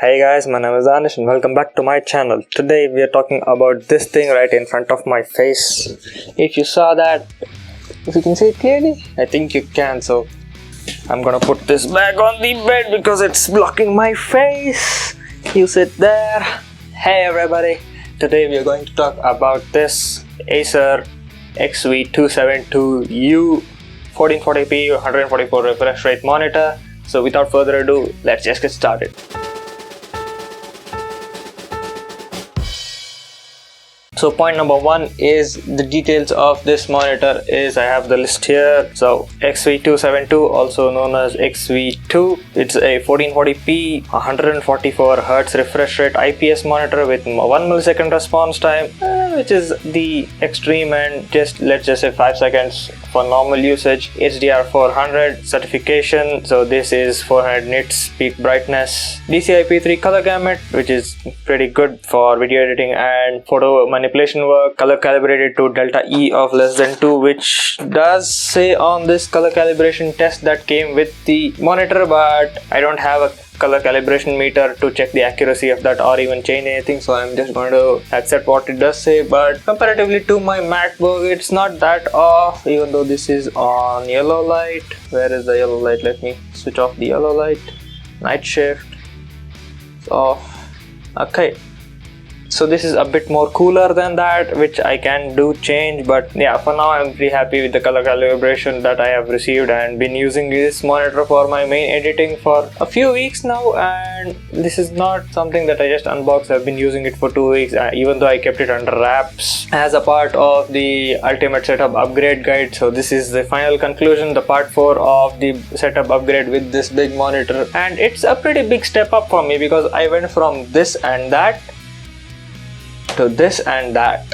Hey guys, my name is Anish and welcome back to my channel. Today we are talking about this thing right in front of my face. If you saw that, if you can see it clearly, I think you can. So I'm gonna put this back on the bed because it's blocking my face. You sit there. Hey everybody, today we are going to talk about this Acer XV272U 1440p 144 refresh rate monitor. So without further ado, let's just get started. So point number one is the details of this monitor is I have the list here. So XV272, also known as XV2, it's a 1440p 144Hz refresh rate IPS monitor with 1 millisecond response time, which is the extreme, and let's just say 5 seconds for normal usage. HDR 400 certification, so this is 400 nits peak brightness. DCI-P3 color gamut, which is pretty good for video editing and photo manipulation work. Color calibrated to delta E of less than 2, which does say on this color calibration test that came with the monitor, but I don't have a color calibration meter to check the accuracy of that or even change anything, so I'm just going to accept what it does say. But comparatively to my MacBook, it's not that off, even though this is on yellow light. Where is the yellow light? Let me switch off the yellow light. Night shift, it's off. Okay, so this is a bit more cooler than that, which I can do change, but yeah, for now I'm pretty happy with the color calibration that I have received and been using this monitor for my main editing for a few weeks now. And this is not something that I just unboxed. I've been using it for 2 weeks, even though I kept it under wraps as a part of the ultimate setup upgrade guide. So this is the final conclusion, the part 4 of the setup upgrade with this big monitor, and it's a pretty big step up for me because I went from this and that to this and that.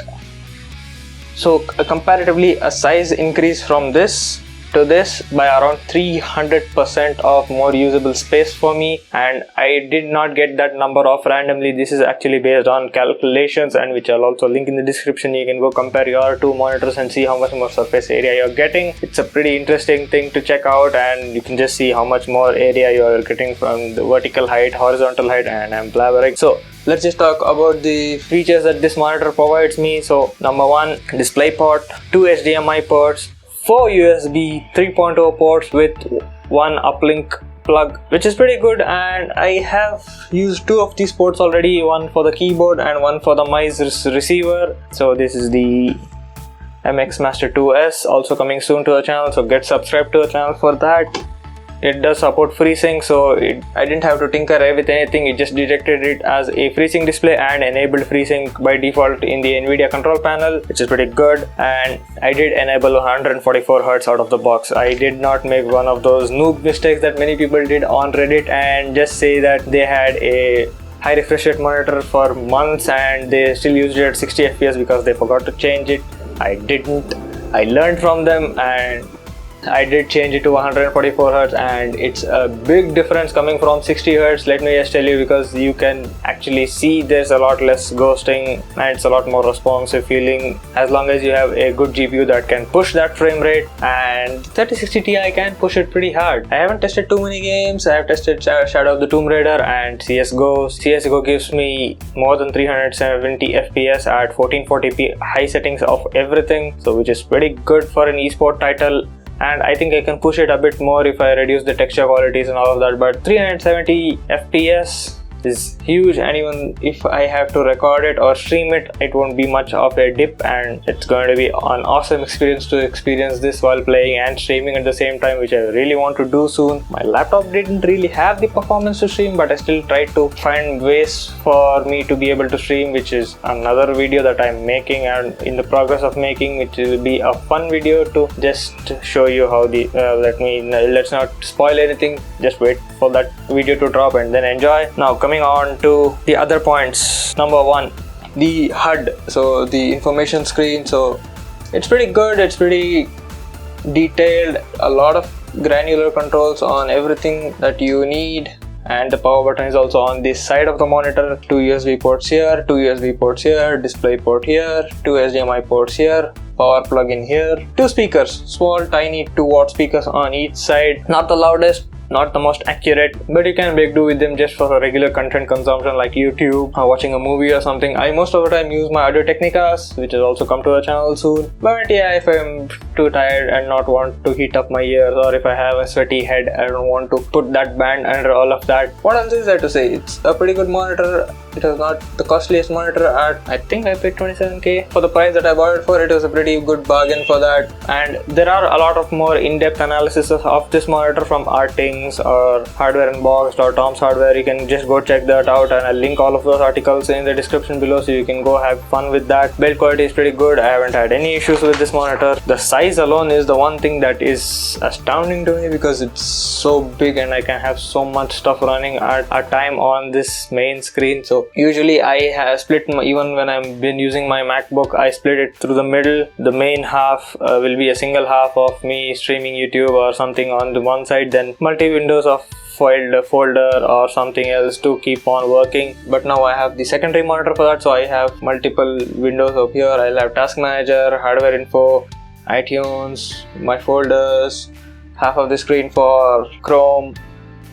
So comparatively, a size increase from this to this by around 300% of more usable space for me, and I did not get that number off randomly. This is actually based on calculations, and which I'll also link in the description. You can go compare your two monitors and see how much more surface area you're getting. It's a pretty interesting thing to check out, and you can just see how much more area you're getting from the vertical height, horizontal height, and I'm blabbering. So let's just talk about the features that this monitor provides me. So number one, display port, 2 HDMI ports, 4 USB 3.0 ports with 1 uplink plug, which is pretty good, and I have used 2 of these ports already, one for the keyboard and one for the mice receiver. So this is the MX Master 2S, also coming soon to the channel, so get subscribed to the channel for that. It does support FreeSync, so I didn't have to tinker with anything. It just detected it as a FreeSync display and enabled FreeSync by default in the NVIDIA control panel, which is pretty good. And I did enable 144Hz out of the box. I did not make one of those noob mistakes that many people did on Reddit and just say that they had a high refresh rate monitor for months and they still used it at 60 FPS because they forgot to change it. I didn't. I learned from them and I did change it to 144Hz, and it's a big difference coming from 60Hz. Let me just tell you, because you can actually see there's a lot less ghosting and it's a lot more responsive feeling as long as you have a good GPU that can push that frame rate, and 3060 Ti can push it pretty hard. I haven't tested too many games. I have tested Shadow of the Tomb Raider and CSGO. CSGO gives me more than 370 FPS at 1440p high settings of everything, so which is pretty good for an esport title. And I think I can push it a bit more if I reduce the texture qualities and all of that, but 370 FPS is huge, and even if I have to record it or stream it, it won't be much of a dip, and it's going to be an awesome experience to experience this while playing and streaming at the same time, which I really want to do soon. My laptop didn't really have the performance to stream, but I still tried to find ways for me to be able to stream, which is another video that I'm making and in the progress of making, which will be a fun video to just show you how the let's not spoil anything, just wait for that video to drop and then enjoy. Now coming on to the other points. Number one, the HUD, so the information screen. So it's pretty good, it's pretty detailed, a lot of granular controls on everything that you need, and the power button is also on this side of the monitor. 2 USB ports here, 2 USB ports here, display port here, 2 HDMI ports here, power plug in here, 2 speakers, small tiny 2-watt speakers on each side, not the loudest, not the most accurate, but you can make do with them just for a regular content consumption like YouTube or watching a movie or something. I most of the time use my Audio Technicas, which has also come to the channel soon. But yeah, if I'm too tired and not want to heat up my ears, or if I have a sweaty head, I don't want to put that band under all of that. What else is there to say? It's a pretty good monitor. It was not the costliest monitor at, I think I paid 27k. For the price that I bought it for, it was a pretty good bargain for that. And there are a lot of more in-depth analysis of this monitor from Artings or Hardware Unboxed or Tom's Hardware. You can just go check that out, and I'll link all of those articles in the description below so you can go have fun with that. Build quality is pretty good. I haven't had any issues with this monitor. The size alone is the one thing that is astounding to me, because it's so big and I can have so much stuff running at a time on this main screen. So usually I have split even when I've been using my MacBook, I split it through the middle. The main half will be a single half of me streaming YouTube or something on the one side, then multi windows of folder or something else to keep on working. But now I have the secondary monitor for that, so I have multiple windows over here. I'll have Task Manager, Hardware Info, iTunes, my folders, half of the screen for Chrome,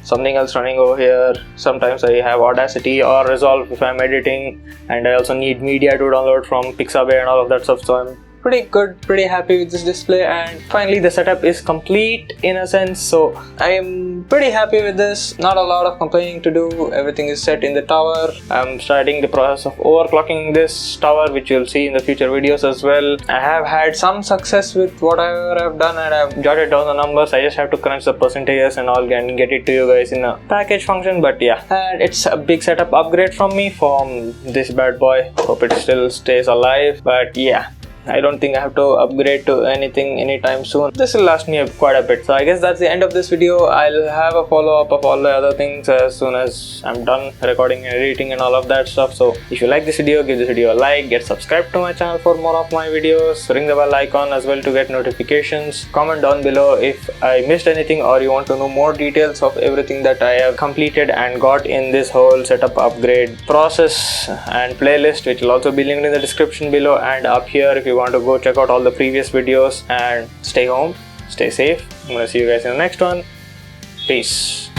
something else running over here. Sometimes I have Audacity or Resolve if I'm editing, and I also need media to download from Pixabay and all of that stuff. So I'm pretty good, pretty happy with this display. And finally the setup is complete in a sense, so I'm pretty happy with this. Not a lot of complaining to do. Everything is set in the tower. I'm starting the process of overclocking this tower, which you'll see in the future videos as well. I have had some success with whatever I've done, and I've jotted down the numbers. I just have to crunch the percentages and all and get it to you guys in a package function. But yeah, and it's a big setup upgrade from me from this bad boy. Hope it still stays alive. But yeah, I don't think I have to upgrade to anything anytime soon. This will last me quite a bit. So I guess that's the end of this video. I'll have a follow-up of all the other things as soon as I'm done recording and editing and all of that stuff. So if you like this video, give this video a like, get subscribed to my channel for more of my videos, ring the bell icon as well to get notifications. Comment down below if I missed anything or you want to know more details of everything that I have completed and got in this whole setup upgrade process and playlist, which will also be linked in the description below and up here if you want to go check out all the previous videos. And stay home, stay safe. I'm gonna see you guys in the next one. Peace.